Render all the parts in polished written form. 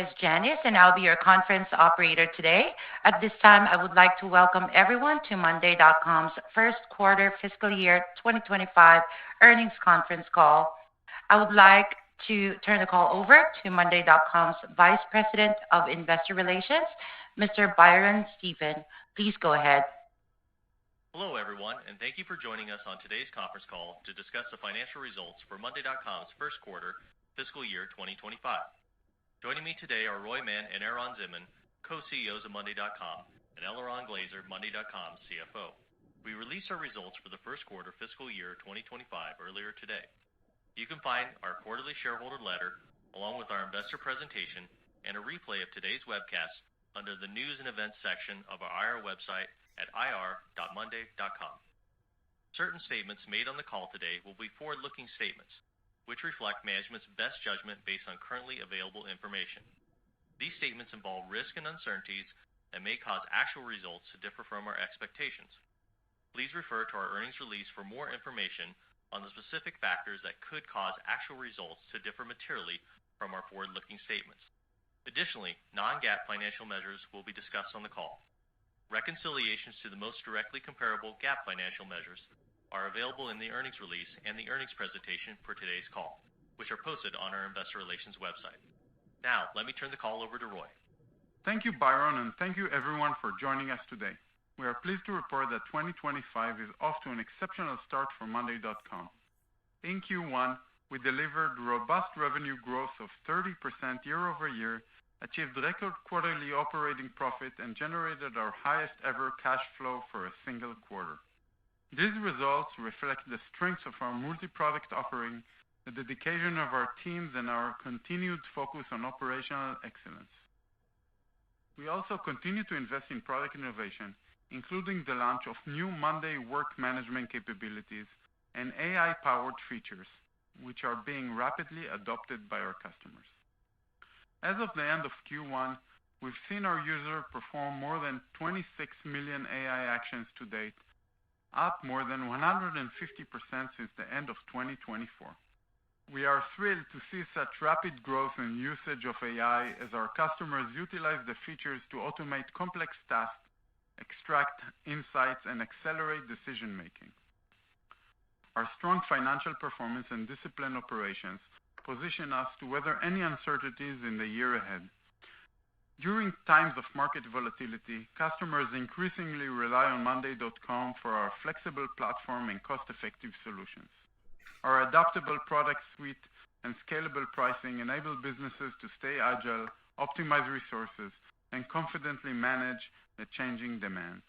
is Janice, and I'll be your conference operator today. At this time, I would like to welcome everyone to Monday.com's first quarter fiscal year 2025 earnings conference call. I would like to turn the call over to Monday.com's Vice President of Investor Relations, Mr. Byron Stephen. Please go ahead. Hello, everyone, and thank you for joining us on today's conference call to discuss the financial results for Monday.com's first quarter fiscal year 2025. Joining me today are Roy Mann and Eran Zimin, co-CEOs of Monday.com, and Eliran Glazer, Monday.com's CFO. We released our results for the first quarter fiscal year 2025 earlier today. You can find our quarterly shareholder letter, along with our investor presentation and a replay of today's webcast under the News and Events section of our IR website at ir.monday.com. Certain statements made on the call today will be forward-looking statements, which reflect management's best judgment based on currently available information. These statements involve risk and uncertainties and may cause actual results to differ from our expectations. Please refer to our earnings release for more information on the specific factors that could cause actual results to differ materially from our forward-looking statements. Additionally, non-GAAP financial measures will be discussed on the call. Reconciliations to the most directly comparable GAAP financial measures are available in the earnings release and the earnings presentation for today's call, which are posted on our investor relations website. Now, let me turn the call over to Roy. Thank you, Byron, and thank you everyone for joining us today. We are pleased to report that 2025 is off to an exceptional start for Monday.com. In Q1, we delivered robust revenue growth of 30% year over year, achieved record quarterly operating profit, and generated our highest ever cash flow for a single quarter. These results reflect the strengths of our multi-product offering, the dedication of our teams, and our continued focus on operational excellence. We also continue to invest in product innovation, including the launch of new Monday work management capabilities and AI-powered features, which are being rapidly adopted by our customers. As of the end of Q1, we've seen our users perform more than 26 million AI actions to date, up more than 150% since the end of 2024. We are thrilled to see such rapid growth in usage of AI as our customers utilize the features to automate complex tasks, extract insights, and accelerate decision-making. Our strong financial performance and disciplined operations position us to weather any uncertainties in the year ahead. During times of market volatility, customers increasingly rely on Monday.com for our flexible platform and cost-effective solutions. Our adaptable product suite and scalable pricing enable businesses to stay agile, optimize resources, and confidently manage the changing demands.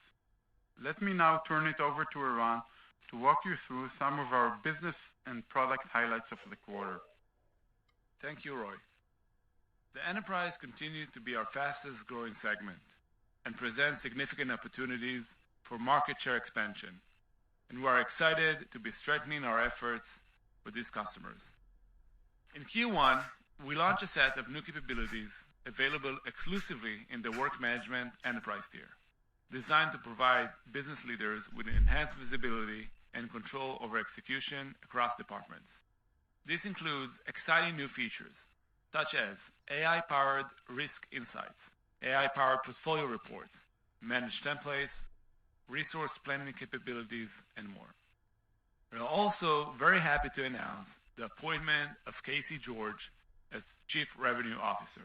Let me now turn it over to Eran to walk you through some of our business and product highlights of the quarter. Thank you, Roy. The enterprise continues to be our fastest growing segment and presents significant opportunities for market share expansion, and we are excited to be strengthening our efforts with these customers. In Q1, we launched a set of new capabilities available exclusively in the Work Management Enterprise tier, designed to provide business leaders with enhanced visibility and control over execution across departments. This includes exciting new features, such as AI-powered risk insights, AI-powered portfolio reports, managed templates, resource planning capabilities, and more. We are also very happy to announce the appointment of Casey George as Chief Revenue Officer.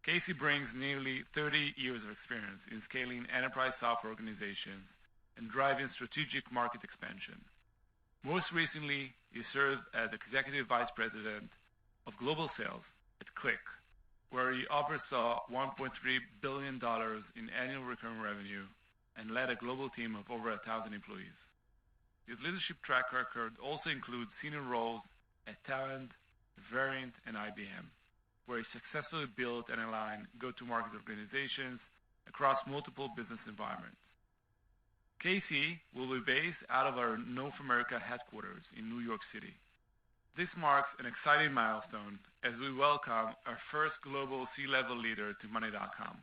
Casey brings nearly 30 years of experience in scaling enterprise software organizations and driving strategic market expansion. Most recently, he served as Executive Vice President of Global Sales at Click, where he oversaw $1.3 billion in annual recurring revenue and led a global team of over 1,000 employees. His leadership track record also includes senior roles at Talent, Variant, and IBM, where he successfully built and aligned go-to-market organizations across multiple business environments. Casey will be based out of our North America headquarters in New York City. This marks an exciting milestone as we welcome our first global C-level leader to Monday.com.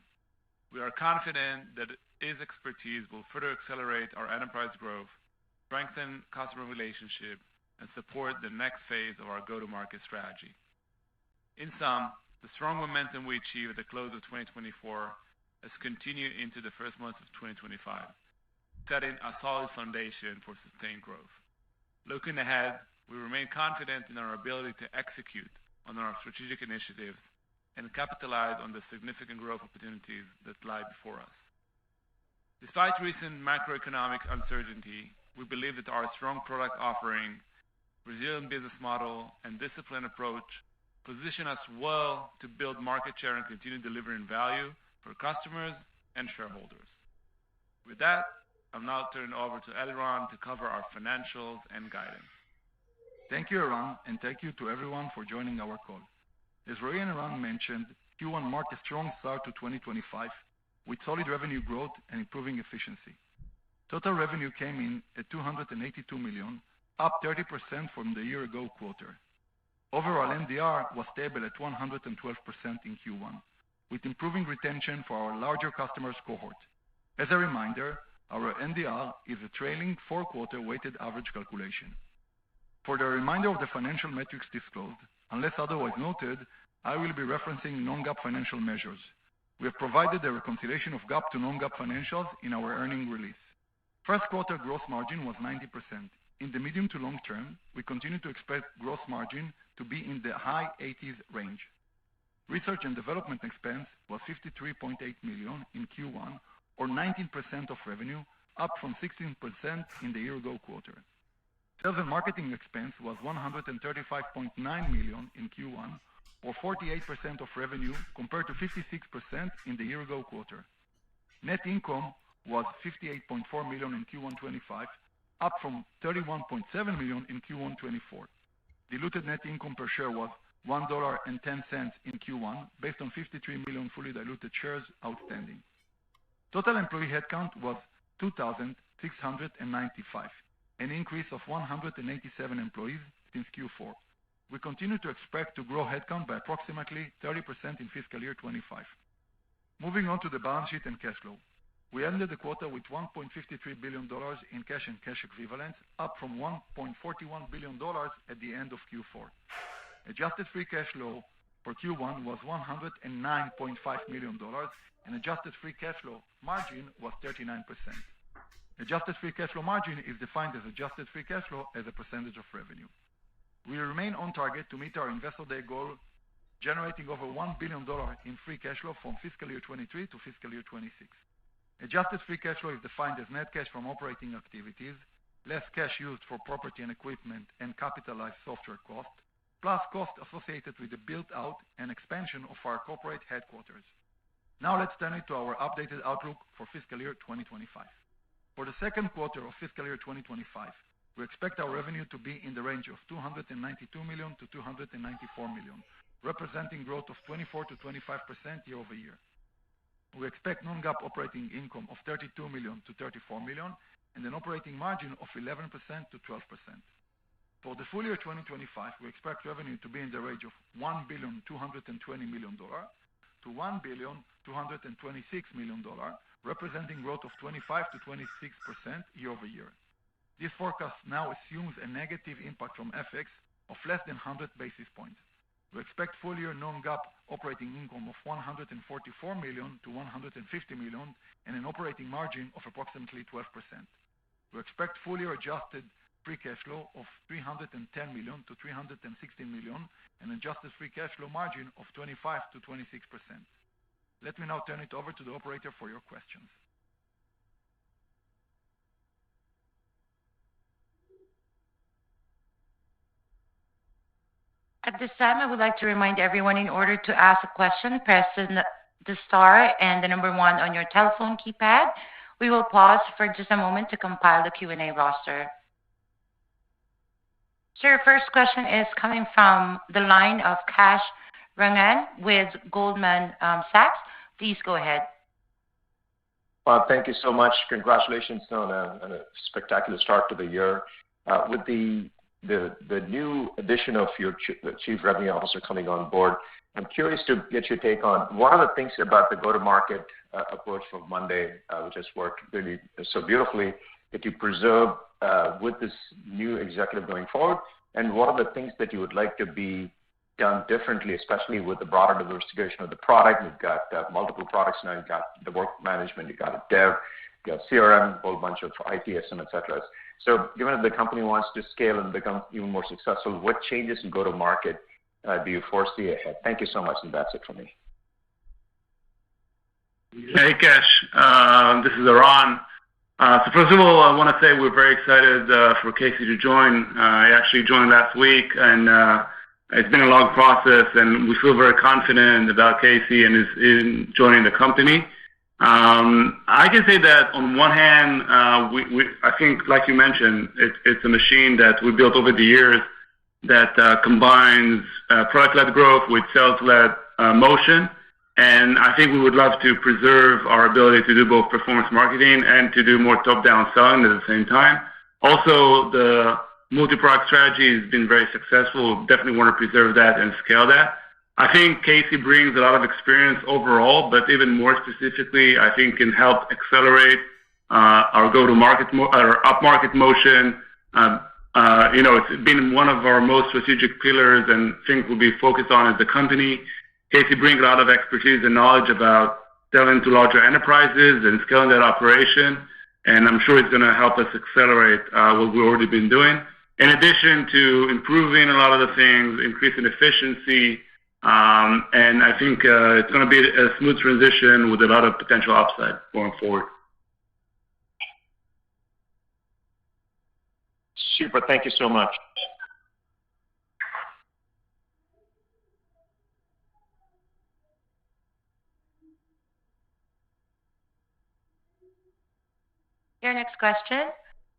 We are confident that his expertise will further accelerate our enterprise growth, strengthen customer relationships, and support the next phase of our go-to-market strategy. In sum, The strong momentum we achieved at the close of 2024 has continued into the first months of 2025, setting a solid foundation for sustained growth. Looking ahead, we remain confident in our ability to execute on our strategic initiatives and capitalize on the significant growth opportunities that lie before us. Despite recent macroeconomic uncertainty, we believe that our strong product offering, resilient business model, and disciplined approach position us well to build market share and continue delivering value for customers and shareholders. With that, I'll now turn it over to Eliran to cover our financials and guidance. Thank you, Eran, and thank you to everyone for joining our call. As Roy and Eran mentioned, Q1 marked a strong start to 2025 with solid revenue growth and improving efficiency. Total revenue came in at $282 million, up 30% from the year-ago quarter. Overall, NDR was stable at 112% in Q1, with improving retention for our larger customers cohort. As a reminder, our NDR is a trailing four-quarter weighted average calculation. For the remainder of the financial metrics disclosed, unless otherwise noted, I will be referencing non-GAAP financial measures. We have provided a reconciliation of GAAP to non-GAAP financials in our earnings release. First quarter gross margin was 90%. In the medium to long term, we continue to expect gross margin to be in the high 80s range. Research and development expense was $53.8 million in Q1, or 19% of revenue, up from 16% in the year-ago quarter. Sales and marketing expense was $135.9 million in Q1, or 48% of revenue, compared to 56% in the year-ago quarter. Net income was $58.4 million in Q1 2025, up from $31.7 million in Q1 2024. Diluted net income per share was $1.10 in Q1, based on 53 million fully diluted shares outstanding. Total employee headcount was 2,695, an increase of 187 employees since Q4. We continue to expect to grow headcount by approximately 30% in fiscal year 25. Moving on to the balance sheet and cash flow. We ended the quarter with $1.53 billion in cash and cash equivalents, up from $1.41 billion at the end of Q4. Adjusted free cash flow for Q1 was $109.5 million, and adjusted free cash flow margin was 39%. Adjusted free cash flow margin is defined as adjusted free cash flow as a percentage of revenue. We remain on target to meet our Investor Day goal, generating over $1 billion in free cash flow from fiscal year 23 to fiscal year 26. Adjusted free cash flow is defined as net cash from operating activities, less cash used for property and equipment and capitalized software costs, plus costs associated with the build-out and expansion of our corporate headquarters. Now let's turn it to our updated outlook for fiscal year 2025. For the second quarter of fiscal year 2025, we expect our revenue to be in the range of $292 million to $294 million, representing growth of 24 to 25% year over year. We expect non-GAAP operating income of $32 million to $34 million and an operating margin of 11% to 12%. For the full year 2025, we expect revenue to be in the range of $1,220 million to $1,226 million, representing growth of 25 to 26% year over year. This forecast now assumes a negative impact from FX of less than 100 basis points. We expect full-year non-GAAP operating income of $144 million to $150 million and an operating margin of approximately 12%. We expect full-year adjusted free cash flow of $310 million to $360 million and adjusted free cash flow margin of 25 to 26%. Let me now turn it over to the operator for your questions. At this time, I would like to remind everyone, in order to ask a question, press the star and the number 1 on your telephone keypad. We will pause for just a moment to compile the Q&A roster. So your first question is coming from the line of Kash Rangan with Goldman Sachs. Please go ahead. Thank you so much. Congratulations on a spectacular start to the year. With the new addition of your Chief Revenue Officer coming on board, I'm curious to get your take on what are the things about the go-to-market approach for Monday, which has worked really so beautifully, that you preserve with this new executive going forward, and what are the things that you would like to be done differently, especially with the broader diversification of the product? You've got multiple products now. You've got the work management, you've got a dev, you've got CRM, a whole bunch of ITSM, et cetera. So given that the company wants to scale and become even more successful, what changes in go-to-market do you foresee ahead? Thank you so much, and that's it for me. Hey, Kash. This is Eran. So first of all, I want to say we're very excited for Casey to join. I actually joined last week, and it's been a long process, and we feel very confident about Casey and his joining the company. I can say that on one hand, I think, like you mentioned, it's a machine that we built over the years that combines product-led growth with sales-led motion. And I think we would love to preserve our ability to do both performance marketing and to do more top-down selling at the same time. Also, the multi-product strategy has been very successful. We definitely want to preserve that and scale that. I think Casey brings a lot of experience overall, but even more specifically, I think can help accelerate our go-to-market, our up-market motion. It's been one of our most strategic pillars and things we'll be focused on as a company. Casey brings a lot of expertise and knowledge about selling to larger enterprises and scaling that operation, and I'm sure it's going to help us accelerate what we've already been doing. In addition to improving a lot of the things, increasing efficiency, and I think it's going to be a smooth transition with a lot of potential upside going forward. Super. Thank you so much. Your next question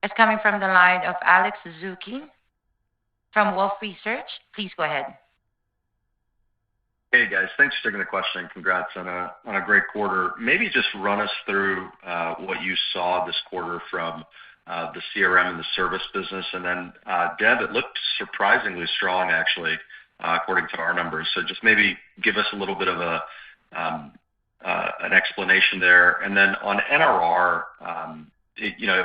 is coming from the line of Alex Zukin from Wolfe Research. Please go ahead. Hey guys, thanks for taking the question. Congrats on a great quarter. Maybe just run us through what you saw this quarter from the CRM and the service business, and then Dev, it looked surprisingly strong actually, according to our numbers. So just maybe give us a little bit of an explanation there, and then on NRR.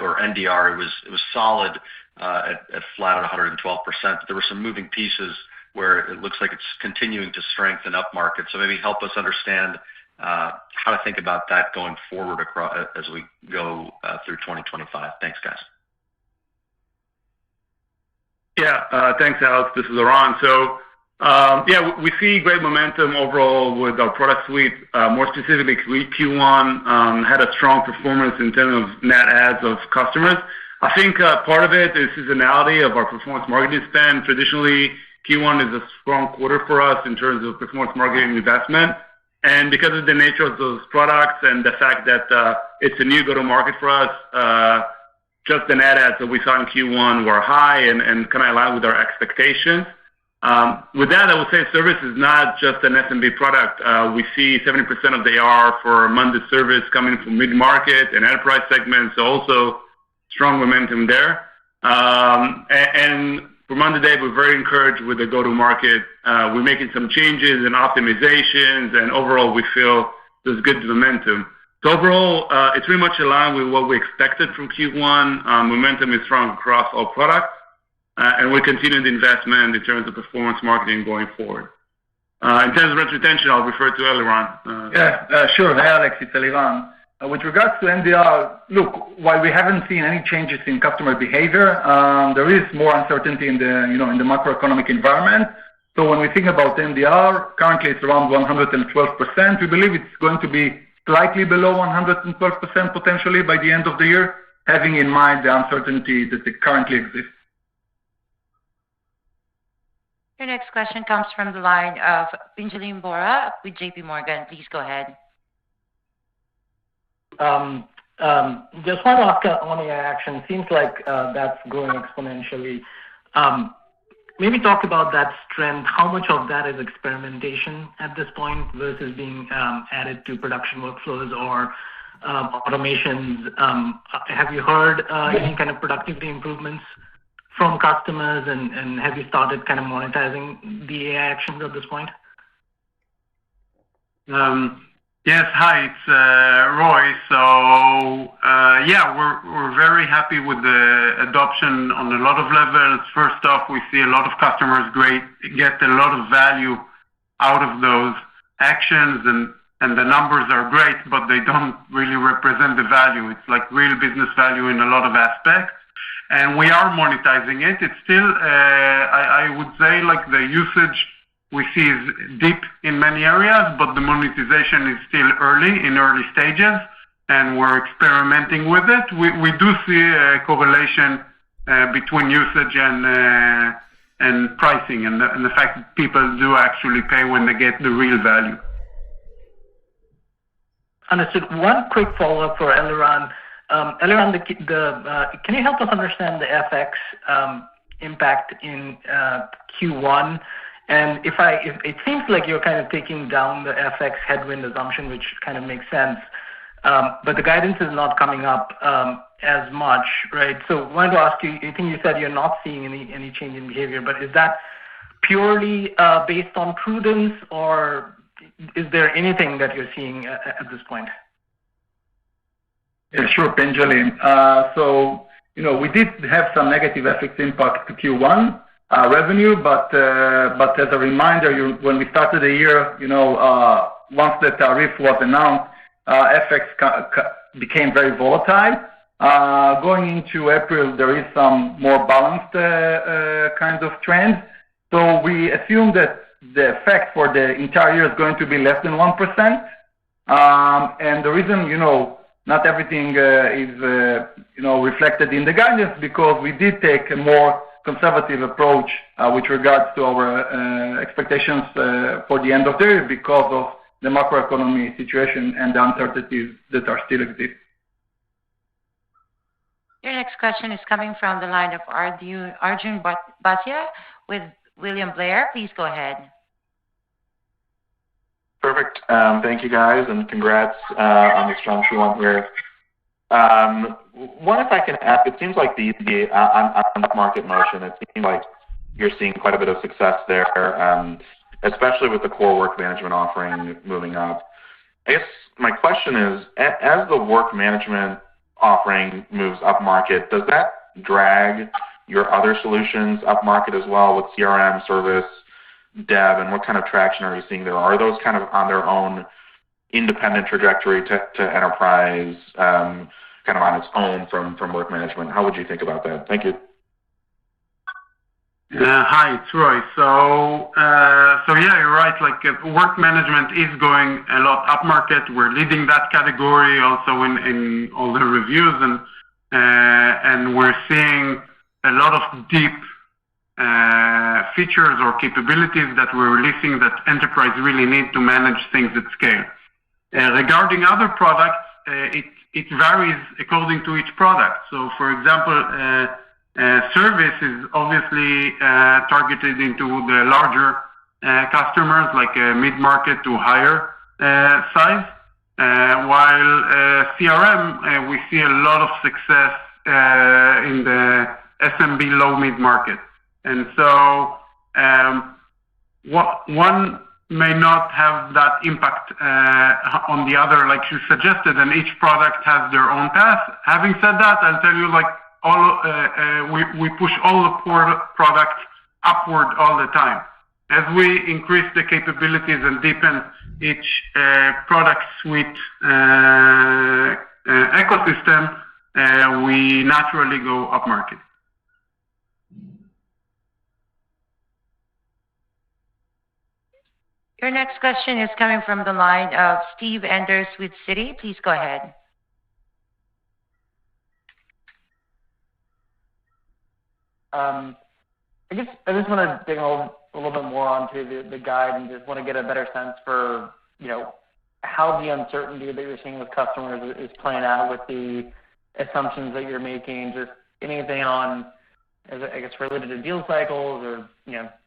Or NDR, it was solid at flat at 112%. But there were some moving pieces where it looks like it's continuing to strengthen up market. So maybe help us understand how to think about that going forward as we go through 2025. Thanks, guys. Yeah, thanks, Alex. This is Eran. So, we see great momentum overall with our product suite. More specifically, Q1 had a strong performance in terms of net adds of customers. I think part of it is seasonality of our performance marketing spend. Traditionally, Q1 is a strong quarter for us in terms of performance marketing investment. And because of the nature of those products and the fact that it's a new go-to-market for us, just the net adds that we saw in Q1 were high and kind of aligned with our expectations. With that, I would say service is not just an SMB product. We see 70% of the AR for Monday service coming from mid-market and enterprise segments, so also strong momentum there. And for Monday, we're very encouraged with the go-to-market. We're making some changes and optimizations, and overall, we feel there's good momentum. So overall, it's pretty much aligned with what we expected from Q1. Momentum is strong across all products. And we continue the investment in terms of performance marketing going forward. In terms of retention, I'll refer to Eliran. Sure. Hey, Alex, it's Eliran. With regards to NDR, look, while we haven't seen any changes in customer behavior, there is more uncertainty in the in the macroeconomic environment. So when we think about NDR, currently it's around 112%. We believe it's going to be slightly below 112% potentially by the end of the year, having in mind the uncertainty that currently exists. Your next question comes from the line of Pinjalim Bora with JP Morgan. Please go ahead. Just want to ask on AI action. Seems like that's growing exponentially. Maybe talk about that strength. How much of that is experimentation at this point versus being added to production workflows or automations? Have you heard any kind of productivity improvements from customers, and have you started kind of monetizing the AI actions at this point? Yes, hi, it's Roy. So yeah, we're very happy with the adoption on a lot of levels. First off, we see a lot of customers get a lot of value out of those actions, and the numbers are great, but they don't really represent the value. It's like real business value in a lot of aspects, and we are monetizing it. It's still, I would say, like the usage we see is deep in many areas, but the monetization is still in early stages, and we're experimenting with it. We do see a correlation between usage and pricing, and the fact that people do actually pay when they get the real value. Understood. One quick follow-up for Eliran. Eliran, can you help us understand the FX impact in Q1? And it seems like you're kind of taking down the FX headwind assumption, which kind of makes sense, but the guidance is not coming up as much, right? So I wanted to ask you, I think you said you're not seeing any change in behavior, but is that purely based on prudence, or is there anything that you're seeing at this point? Yeah, sure, Benjamin. So, we did have some negative FX impact to Q1 revenue, but as a reminder, when we started the year, once the tariff was announced, FX became very volatile. Going into April, there is some more balanced kind of trend. So we assume that the effect for the entire year is going to be less than 1%. And the reason, not everything is, reflected in the guidance, because we did take a more conservative approach with regards to our expectations for the end of the year because of the macroeconomy situation and the uncertainties that are still exist. Your next question is coming from the line of Arjun Bhatia with William Blair. Please go ahead. Perfect. Thank you, guys, and congrats on the strong Q1 here. One, if I can ask, it seems like on the market motion, it seems like you're seeing quite a bit of success there, especially with the core work management offering moving up. I guess my question is, as the work management offering moves up market, does that drag your other solutions up market as well with CRM, service, dev, and what kind of traction are you seeing there? Are those kind of on their own independent trajectory to enterprise, kind of on its own from work management? How would you think about that? Thank you. Hi, it's Roy. So yeah, you're right. Like work management is going a lot up market. We're leading that category also in all the reviews, and we're seeing a lot of deep features or capabilities that we're releasing that enterprise really need to manage things at scale. Regarding other products, it varies according to each product. So, for example, service is obviously targeted into the larger customers, like mid-market to higher size, while CRM, we see a lot of success in the SMB low mid-market. And so one may not have that impact on the other, like you suggested, and each product has their own path. Having said that, I'll tell you, like we push all the products upward all the time. As we increase the capabilities and deepen each product suite ecosystem, we naturally go up market. Your next question is coming from the line of Steve Enders with Citi. Please go ahead. I guess I just want to dig a little bit more onto the guide and just want to get a better sense for, how the uncertainty that you're seeing with customers is playing out with the assumptions that you're making. Just anything on, I guess, related to deal cycles or,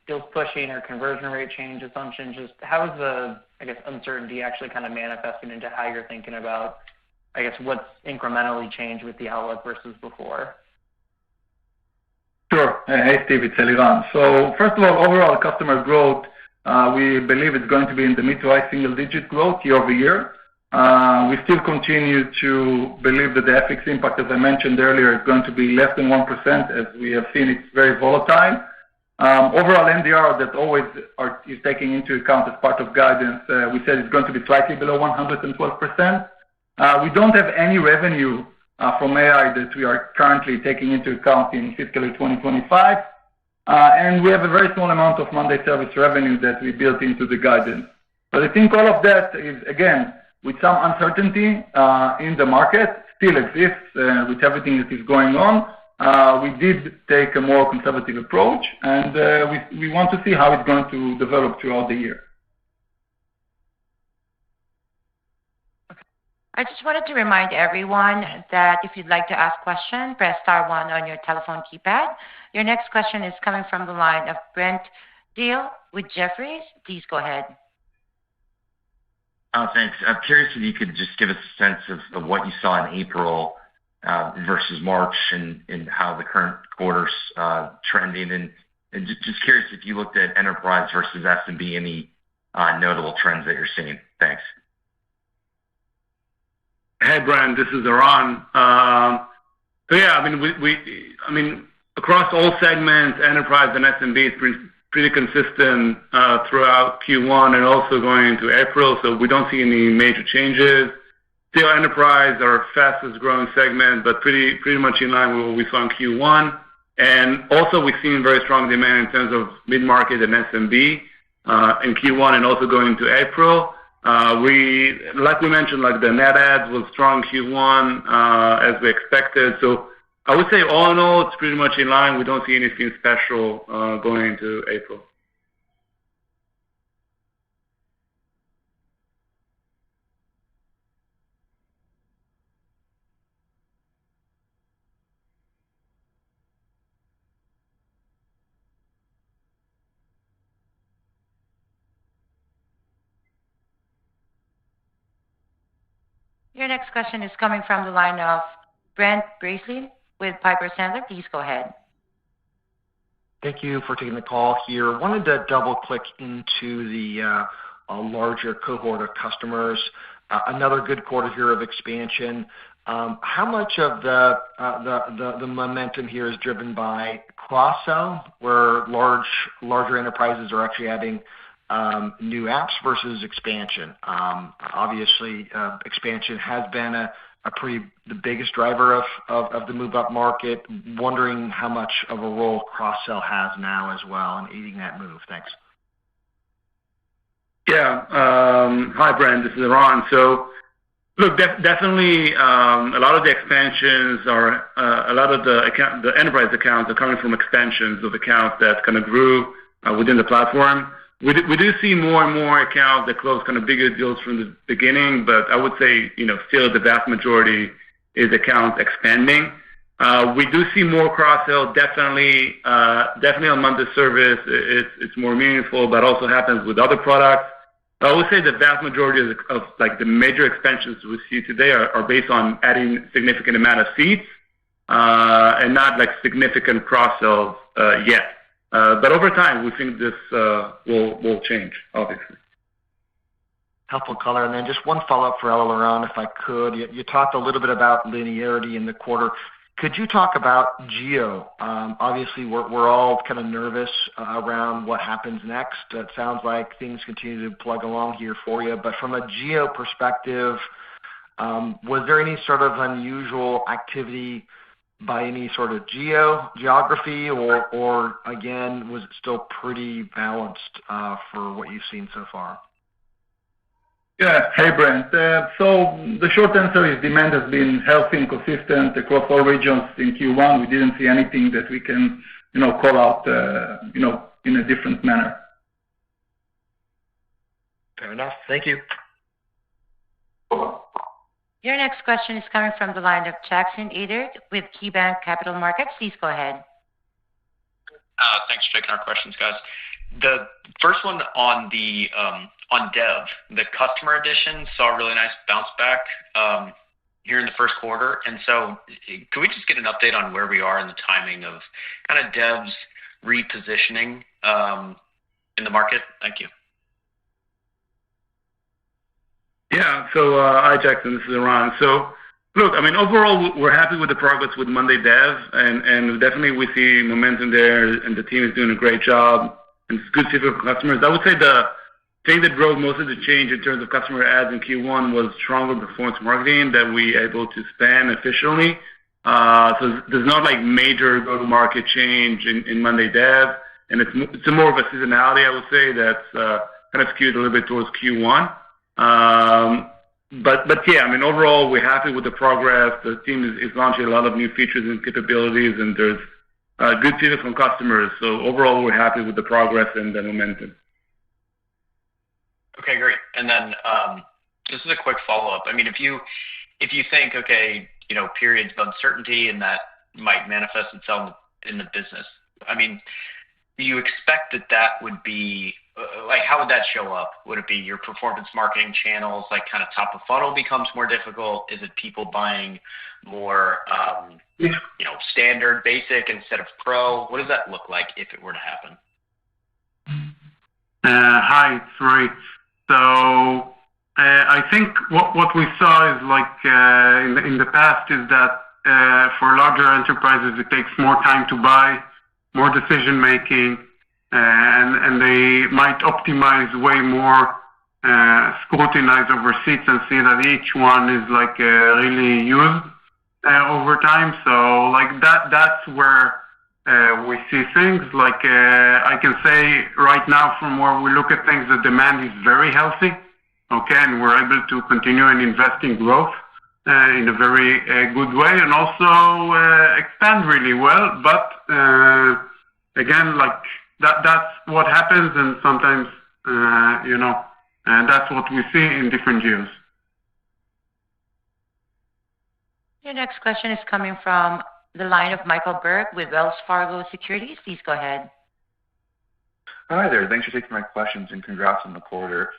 deals pushing or conversion rate change assumptions. Just how is the, I guess, uncertainty actually kind of manifesting into how you're thinking about, I guess, what's incrementally changed with the outlook versus before? Sure. Hey, Steve, it's Eliran. So first of all, overall customer growth, we believe it's going to be in the mid to high single-digit growth year over year. We still continue to believe that the FX impact, as I mentioned earlier, is going to be less than 1%. As we have seen, it's very volatile. Overall NDR that always is taking into account as part of guidance, we said it's going to be slightly below 112%. We don't have any revenue from AI that we are currently taking into account in fiscal year 2025. And we have a very small amount of Monday service revenue that we built into the guidance. But I think all of that is, again, with some uncertainty in the market, still exists with everything that is going on. We did take a more conservative approach, and we want to see how it's going to develop throughout the year. I just wanted to remind everyone that if you'd like to ask a question, press star 1 on your telephone keypad. Your next question is coming from the line of Brent Thill with Jefferies. Please go ahead. Thanks. I'm curious if you could just give us a sense of what you saw in April versus March and how the current quarter's trending. And just curious if you looked at enterprise versus SMB, any notable trends that you're seeing. Thanks. Hey, Brent, this is Eran. So yeah, I mean, across all segments, enterprise and SMB is pretty consistent throughout Q1 and also going into April. So we don't see any major changes. Still, enterprise our fastest growing segment, but pretty much in line with what we saw in Q1. And also we've seen very strong demand in terms of mid-market and SMB in Q1 and also going into April. Like we mentioned, like the net adds was strong Q1 as we expected. So I would say all in all, it's pretty much in line. We don't see anything special going into April. Your next question is coming from the line of Brent Bracelin with Piper Sandler. Please go ahead. Thank you for taking the call here. Wanted to double-click into the larger cohort of customers. Another good quarter here of expansion. How much of the momentum here is driven by cross-sell, where larger enterprises are actually adding new apps versus expansion? Obviously, expansion has been the biggest driver of the move-up market. Wondering how much of a role cross-sell has now as well in aiding that move. Thanks. Yeah. Hi, Brent. This is Eran. So, look, definitely a lot of the expansions are a lot of the enterprise accounts are coming from expansions of accounts that kind of grew within the platform. We do see more and more accounts that close kind of bigger deals from the beginning, but I would say, still the vast majority is accounts expanding. We do see more cross-sell, definitely on monthly service. It's more meaningful, but also happens with other products. I would say the vast majority of like the major expansions we see today are based on adding significant amount of seats and not like significant cross-sells yet. But over time, we think this will change, obviously. Helpful color. And then just one follow-up for Eran, if I could. You talked a little bit about linearity in the quarter. Could you talk about geo? Obviously, we're all kind of nervous around what happens next. It sounds like things continue to plug along here for you. But from a geo perspective, was there any sort of unusual activity by any sort of geography, or again, was it still pretty balanced for what you've seen so far? Yeah. Hey, Brent. So the short answer is demand has been healthy and consistent across all regions in Q1. We didn't see anything that we can, call out, in a different manner. Fair enough. Thank you. Your next question is coming from the line of Jackson Ader with KeyBanc Capital Markets. Please go ahead. Thanks for taking our questions, guys. The first one on Dev, the customer addition saw a really nice bounce back here in the first quarter. And so could we just get an update on where we are in the timing of kind of Dev's repositioning in the market? Thank you. Yeah. Yeah. Hi, Jackson. This is Eran. Look, I mean, overall, we're happy with the progress with Monday Dev, and definitely we see momentum there, and the team is doing a great job, and it's good feedback from customers. I would say the thing that drove most of the change in terms of customer adds in Q1 was stronger performance marketing that we able to spend efficiently. There's not like major go-to-market change in Monday Dev, and it's more of a seasonality, I would say, that's kind of skewed a little bit towards Q1. But yeah, I mean, overall, we're happy with the progress. The team is launching a lot of new features and capabilities, and there's good feedback from customers. Overall, we're happy with the progress and the momentum. Okay, great. This is a quick follow-up. I mean, if you think, okay, periods of uncertainty and that might manifest itself in the business, I mean, do you expect that would be like, how would that show up? Would it be your performance marketing channels, like kind of top of funnel becomes more difficult? Is it people buying more, standard basic instead of pro? What does that look like if it were to happen? Hi, it's Roy. I think what we saw is like in the past is that for larger enterprises, it takes more time to buy, more decision making, and they might optimize way more, scrutinize over seats and see that each one is like really used over time. Like that's where we see things. Like I can say right now, from where we look at things, the demand is very healthy. Okay, and we're able to continue and invest in growth in a very good way, and also expand really well. But again, like that's what happens, and sometimes and that's what we see in different geos. Your next question is coming from the line of Michael Berg with Wells Fargo Securities. Please go ahead. Hi there. Thanks for taking my questions, and congrats on the quarter.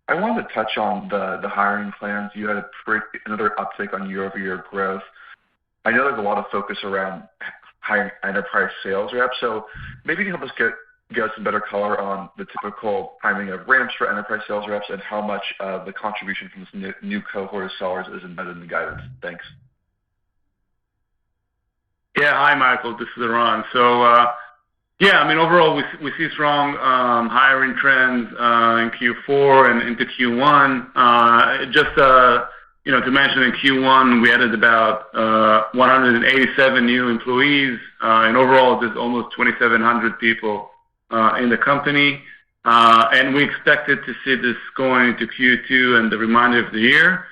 I wanted to touch on the hiring plans. You had another uptick on year-over-year growth. I know there's a lot of focus around hiring enterprise sales reps, so maybe you can help us get us some better color on the typical timing of ramps for enterprise sales reps and how much of the contribution from this new cohort of sellers is embedded in the guidance. Thanks. Yeah. Hi, Michael. This is Eran. Yeah, I mean, overall, we see strong hiring trends in Q4 and into Q1. Just to mention, in Q1, we added about 187 new employees, and overall, there's almost 2,700 people in the company. And we expected to see this going into Q2 and the remainder of the year.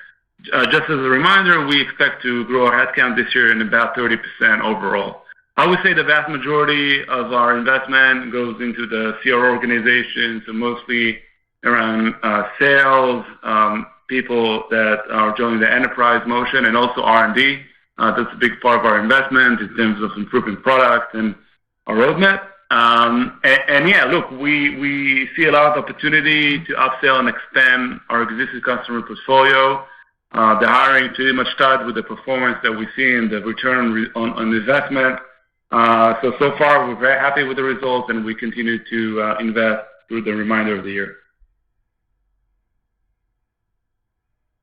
Just as a reminder, we expect to grow our headcount this year in about 30% overall. I would say the vast majority of our investment goes into the CRO organization, so mostly around sales, people that are joining the enterprise motion, and also R&D. That's a big part of our investment in terms of improving product and our roadmap. And yeah, look, we see a lot of opportunity to upsell and expand our existing customer portfolio. The hiring pretty much started with the performance that we see and the return on investment. So far, we're very happy with the results, and we continue to invest through the remainder of the year.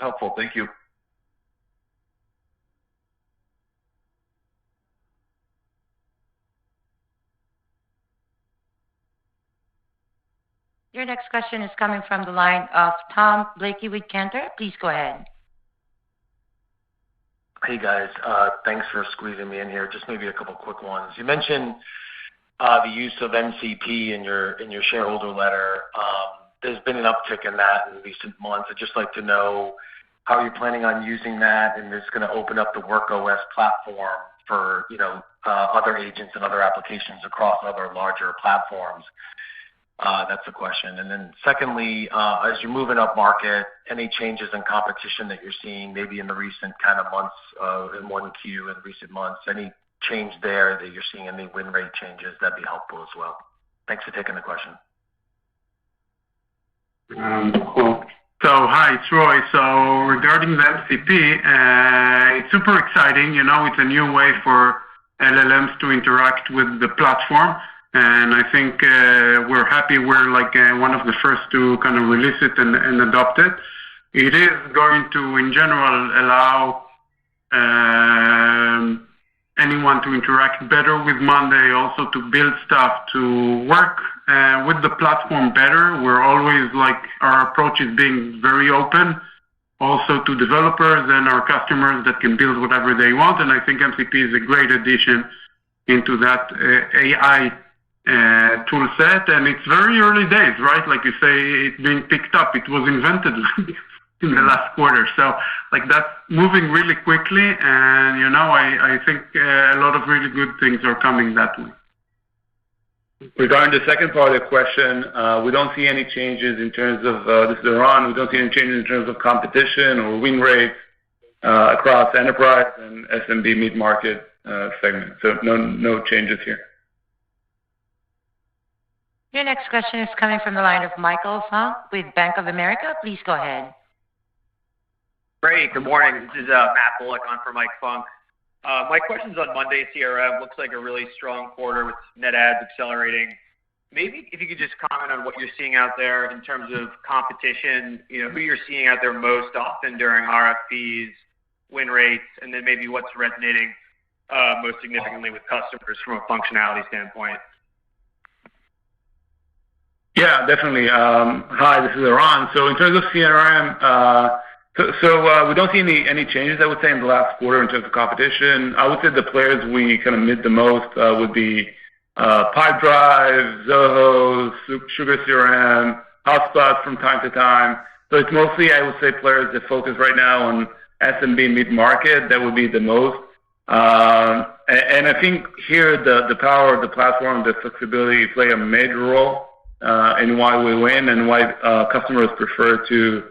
Helpful. Thank you. Your next question is coming from the line of Tom Blakey with Cantor. Please go ahead. Hey, guys. Thanks for squeezing me in here. Just maybe a couple quick ones. You mentioned the use of MCP in your shareholder letter. There's been an uptick in that in recent months. I'd just like to know how you're planning on using that, and it's going to open up the WorkOS platform for other agents and other applications across other larger platforms. That's the question. And then secondly, as you're moving up market, any changes in competition that you're seeing maybe in the recent kind of months in 1Q in recent months? Any change there that you're seeing, any win rate changes? That'd be helpful as well. Thanks for taking the question. Cool. Hi, it's Roy. Regarding the MCP, it's super exciting. It's a new way for LLMs to interact with the platform. And I think we're happy we're like one of the first to kind of release it and adopt it. It is going to, in general, allow anyone to interact better with Monday, also to build stuff, to work with the platform better. We're always our approach is being very open, also to developers and our customers that can build whatever they want. And I think MCP is a great addition into that AI tool set. And it's very early days, right? Like you say, it's being picked up. It was invented in the last quarter. So that's moving really quickly. And, I think a lot of really good things are coming that way. Regarding the second part of the question, we don't see any changes in terms of, this is Eran, we don't see any changes in terms of competition or win rates across enterprise and SMB mid-market segments. So no changes here. Your next question is coming from the line of Michael Funk with Bank of America. Please go ahead. Great. Good morning. This is Matt Bullock on for Mike Funk. My question's on Monday CRM. Looks like a really strong quarter with net adds accelerating. Maybe if you could just comment on what you're seeing out there in terms of competition, who you're seeing out there most often during RFPs, win rates, and then maybe what's resonating most significantly with customers from a functionality standpoint. Yeah, definitely. Hi, this is Eran. So in terms of CRM, so we don't see any changes, I would say, in the last quarter in terms of competition. I would say the players we kind of mid the most would be Pipedrive, Zoho, Sugar CRM, HubSpot from time to time. So it's mostly, I would say, players that focus right now on SMB mid-market. That would be the most. And I think here the power of the platform, the flexibility play a major role in why we win and why customers prefer to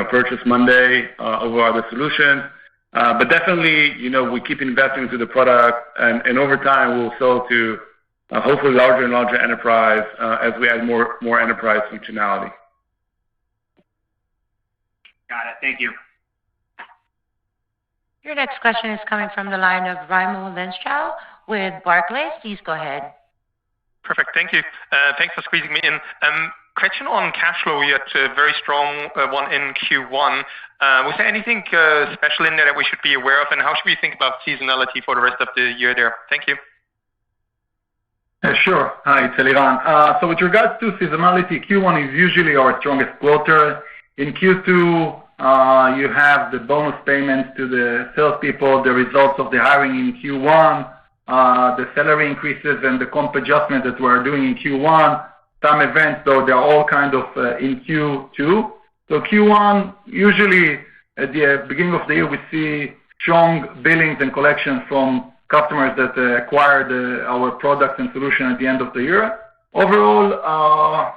purchase Monday over other solutions. But definitely, we keep investing to the product, and over time we'll sell to hopefully larger and larger enterprise as we add more enterprise functionality. Got it. Thank you. Your next question is coming from the line of Raimo Lenschow with Barclays. Please go ahead. Perfect. Thank you. Thanks for squeezing me in. Question on cash flow. You had a very strong one in Q1. Was there anything special in there that we should be aware of, and how should we think about seasonality for the rest of the year there? Thank you. Sure. Hi, it's Eliran. So with regards to seasonality, Q1 is usually our strongest quarter. In Q2, you have the bonus payments to the salespeople, the results of the hiring in Q1, the salary increases and the comp adjustment that we're doing in Q1. Some events, though, they're all kind of in Q2. So Q1, usually at the beginning of the year, we see strong billings and collections from customers that acquired our products and solution at the end of the year. Overall,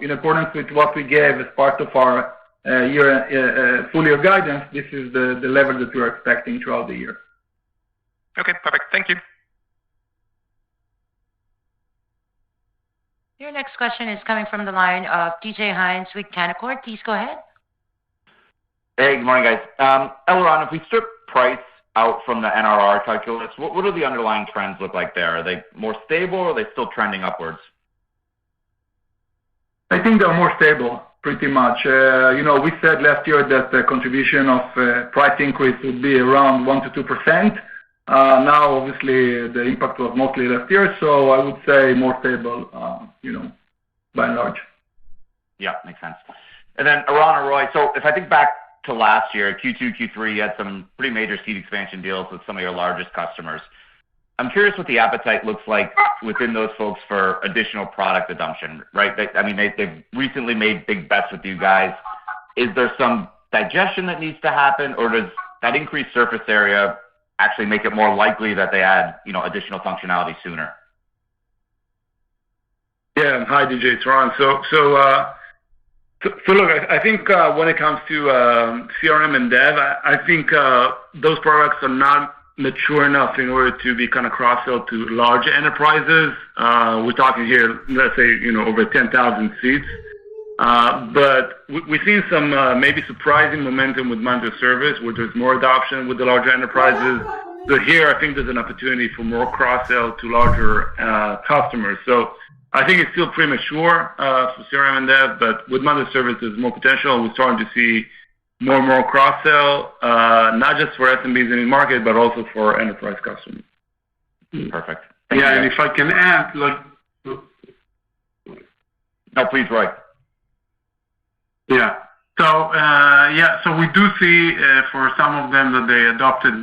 in accordance with what we gave as part of our full year guidance, this is the level that we're expecting throughout the year. Okay, perfect. Thank you. Your next question is coming from the line of DJ Hynes with Canaccord. Please go ahead. Hey, good morning, guys. Eliran, if we strip price out from the NRR calculus, what do the underlying trends look like there? Are they more stable, or are they still trending upwards? I think they're more stable, pretty much. We said last year that the contribution of price increase would be around 1 to 2%. Now, obviously, the impact was mostly last year, so I would say more stable, by and large. Yeah, makes sense. And then, Eran or Roy, so if I think back to last year, Q2, Q3, you had some pretty major seat expansion deals with some of your largest customers. I'm curious what the appetite looks like within those folks for additional product adoption, right? They've recently made big bets with you guys. Is there some digestion that needs to happen, or does that increased surface area actually make it more likely that they add, additional functionality sooner? Yeah. Hi, DJ. It's Ron. So look, I think when it comes to CRM and Dev, I think those products are not mature enough in order to be kind of cross-sell to large enterprises. We're talking here, let's say, over 10,000 seats. But we've seen some maybe surprising momentum with Monday Service, where there's more adoption with the larger enterprises. So here, I think there's an opportunity for more cross-sell to larger customers. So I think it's still premature for CRM and Dev, but with Monday Service, there's more potential. We're starting to see more and more cross-sell, not just for SMBs in the market, but also for enterprise customers. Perfect. Yeah, and if I can add, like... No, please, Roy. Yeah. So we do see for some of them that they adopted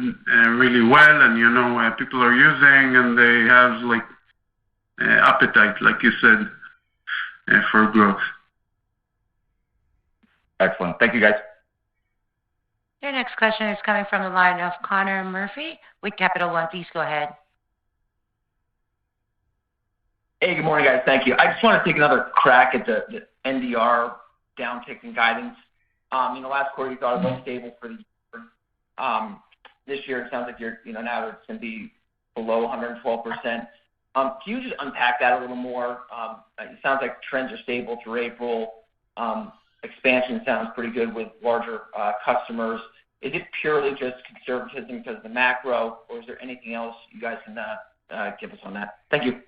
really well, and people are using, and they have like appetite, like you said, for growth. Excellent. Thank you, guys. Your next question is coming from the line of Connor Murphy with Capital One. Please go ahead. Hey, good morning, guys. Thank you. I just want to take another crack at the NDR downtick in guidance. Last quarter you thought it was stable for the year. This year it sounds like now it's going to be below 112%. Can you just unpack that a little more? It sounds like trends are stable through April. Expansion sounds pretty good with larger customers. Is it purely just conservatism because of the macro, or is there anything else you guys can give us on that? Thank you.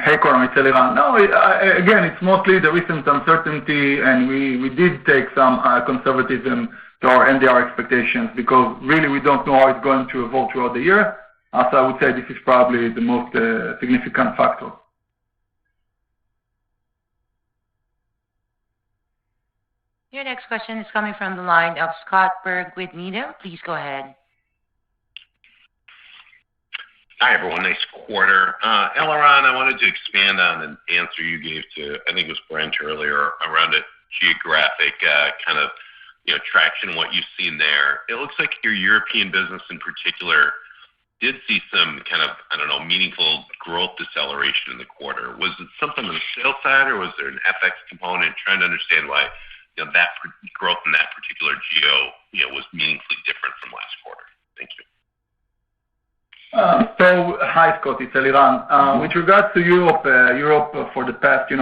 Hey, Connor, it's Eliran. No, again, it's mostly the recent uncertainty, and we did take some conservatism to our NDR expectations because really we don't know how it's going to evolve throughout the year. So I would say this is probably the most significant factor. Your next question is coming from the line of Scott Berg with Needham. Please go ahead. Hi, everyone. Nice quarter. Eliran, I wanted to expand on an answer you gave to, I think it was Brent earlier, around a geographic kind of traction, what you've seen there. It looks like your European business in particular did see some kind of, meaningful growth deceleration in the quarter. Was it something on the sales side, or was there an FX component? Trying to understand why that growth in that particular geo was meaningfully different from last quarter. Thank you. Hi, Scott, it's Eliran. With regards to Europe for the past,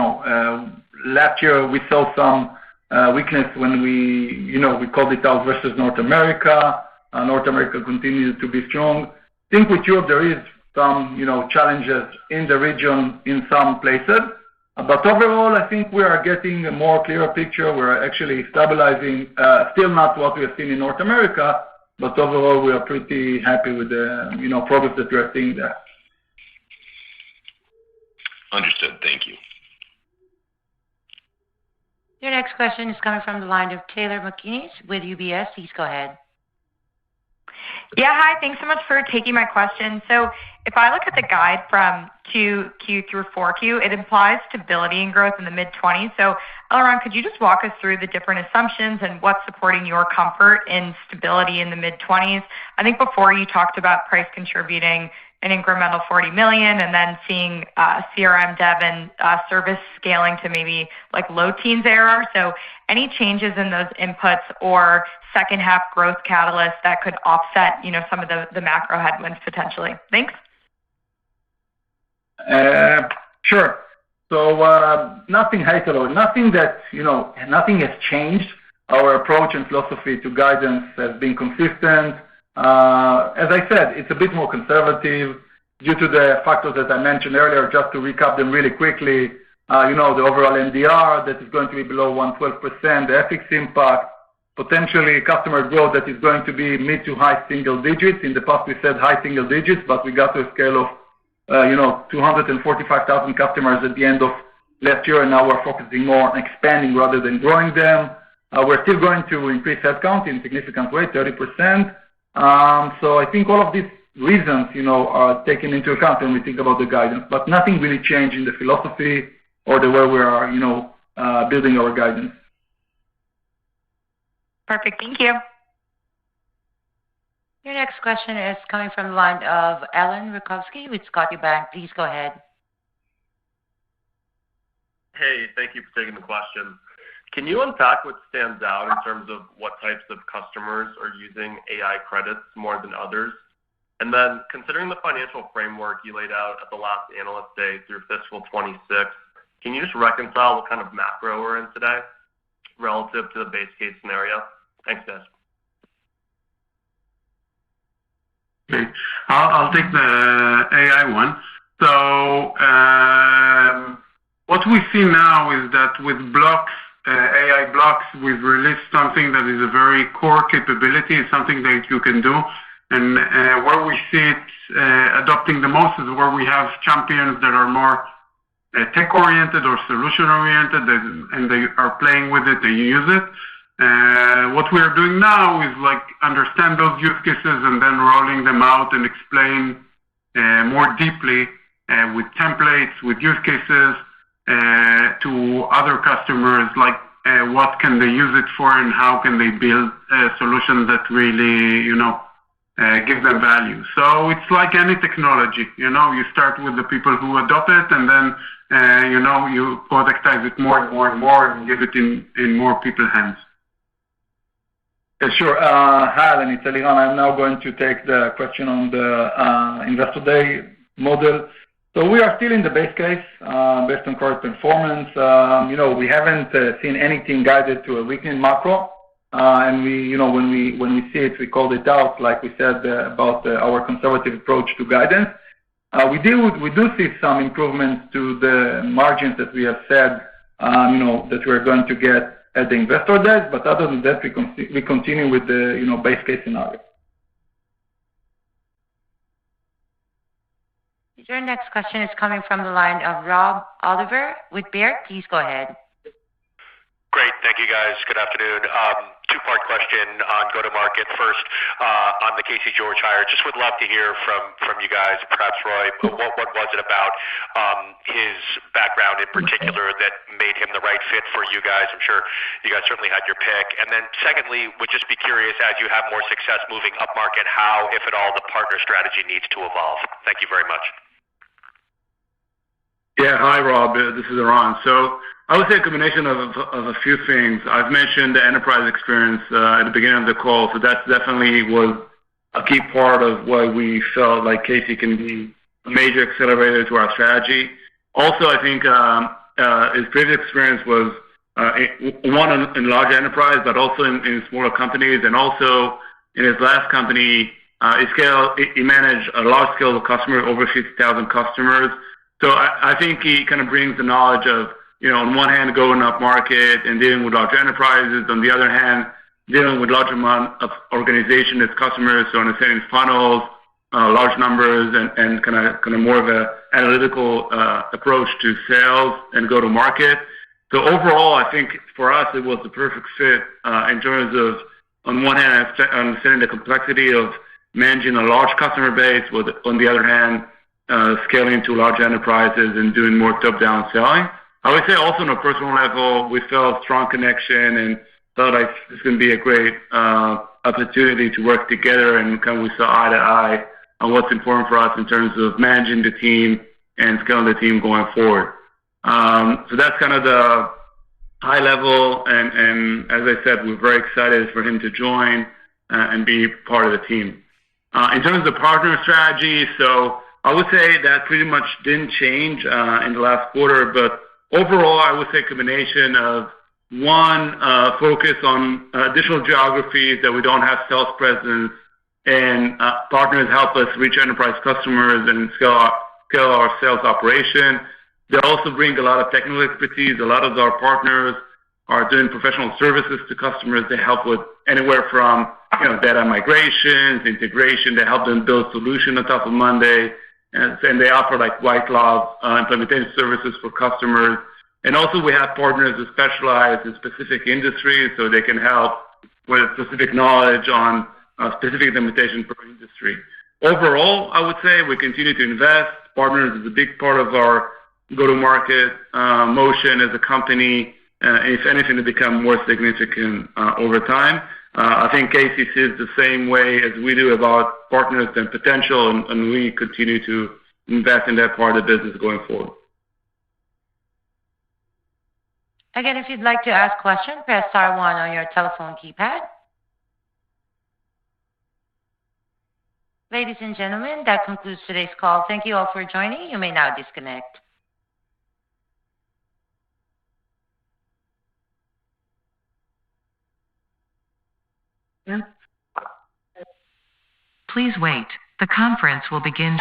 last year we saw some weakness when we called it out versus North America. North America continues to be strong. I think with Europe there is some, challenges in the region in some places. But overall, I think we are getting a more clearer picture. We're actually stabilizing, still not what we have seen in North America, but overall we are pretty happy with the, progress that we are seeing there. Understood. Thank you. Your next question is coming from the line of Taylor McGinnis with UBS. Please go ahead. Yeah, hi. Thanks so much for taking my question. So if I look at the guide from 2Q through 4Q, it implies stability and growth in the mid-20s. So, Eliran, could you just walk us through the different assumptions and what's supporting your comfort in stability in the mid-20s? I think before you talked about price contributing an incremental $40 million and then seeing CRM, dev, and service scaling to maybe like low teens ARR. So any changes in those inputs or second half growth catalysts that could offset, some of the macro headwinds potentially? Thanks. Sure. So nothing that, nothing has changed. Our approach and philosophy to guidance has been consistent. As I said, it's a bit more conservative due to the factors that I mentioned earlier. Just to recap them really quickly, the overall NDR that is going to be below 112%, the FX impact, potentially customer growth that is going to be mid to high single digits. In the past we said high single digits, but we got to a scale of 245,000 customers at the end of last year, and now we're focusing more on expanding rather than growing them. We're still going to increase headcount in a significant way, 30%. So I think all of these reasons, are taken into account when we think about the guidance, but nothing really changed in the philosophy or the way we are, building our guidance. Perfect. Thank you. Your next question is coming from the line of Alan Rakowski with Scotiabank. Please go ahead. Hey, thank you for taking the question. Can you unpack what stands out in terms of what types of customers are using AI credits more than others? And then considering the financial framework you laid out at the last Analyst Day through fiscal 26, can you just reconcile what kind of macro we're in today relative to the base case scenario? Thanks, guys. Okay. I'll take the AI one. So what we see now is that with blocks AI blocks. We've released something that is a very core capability, something that you can do. And where we see it adopting the most is where we have champions that are more tech-oriented or solution-oriented, and they are playing with it, they use it. What we are doing now is like understand those use cases and then rolling them out and explain more deeply with templates, with use cases to other customers, like what can they use it for and how can they build solutions that really, give them value. So it's like any technology, you start with the people who adopt it, and then, you productize it more and more and more and give it in more people's hands. Sure. Hi, Alan, it's Eliran. I'm now going to take the question on the Investor Day model. So we are still in the base case based on current performance. We haven't seen anything guided to a weakening macro. And when we see it, we called it out, like we said about our conservative approach to guidance. We do see some improvements to the margins that we have said, that we're going to get at the Investor Day, but other than that, we continue with the base case scenario. Your next question is coming from the line of Rob Oliver with Baird. Please go ahead. Great. Thank you, guys. Good afternoon. Two-part question on go-to-market. First, on the Casey George hire, just would love to hear from you guys, perhaps Roy, what was it about his background in particular that made him the right fit for you guys? I'm sure you guys certainly had your pick. And then secondly, would just be curious, as you have more success moving upmarket, how, if at all, the partner strategy needs to evolve. Thank you very much. Yeah. Hi, Rob. This is Eran. So I would say a combination of a few things. I've mentioned the enterprise experience at the beginning of the call, so that definitely was a key part of why we felt like Casey can be a major accelerator to our strategy. Also, I think his previous experience was one in large enterprise, but also in smaller companies, and also in his last company, he managed a large scale of customers, over 50,000 customers. So I think he kind of brings the knowledge of, on one hand, going up market and dealing with large enterprises. On the other hand, dealing with large amount of organization as customers, so understanding funnels, large numbers, and kind of more of a analytical approach to sales and go to market. So overall, I think for us, it was the perfect fit in terms of, on one hand, understanding the complexity of managing a large customer base, with, on the other hand, scaling to large enterprises and doing more top-down selling. I would say also on a personal level, we felt strong connection and felt like this can be a great opportunity to work together, and kind of we saw eye to eye on what's important for us in terms of managing the team and scaling the team going forward. So that's kind of the high level, and as I said, we're very excited for him to join and be part of the team. In terms of the partner strategy, so I would say that pretty much didn't change in the last quarter, but overall, I would say a combination of one, focus on additional geographies that we don't have sales presence, and partners help us reach enterprise customers and scale our sales operation. They also bring a lot of technical expertise. A lot of our partners are doing professional services to customers. They help with anywhere from data migrations, integration. They help them build solutions on top of Monday. And they offer like white glove implementation services for customers. And also we have partners who specialize in specific industries, so they can help with specific knowledge on specific implementation per industry. Overall, I would say we continue to invest. Partners is a big part of our go-to-market motion as a company. If anything, to become more significant over time. I think Casey sees the same way as we do about partners and potential, and we continue to invest in that part of the business going forward. Again, if you'd like to ask a question, press star 1 on your telephone keypad. Ladies and gentlemen, that concludes today's call. Thank you all for joining. You may now disconnect. Please wait. The conference will begin.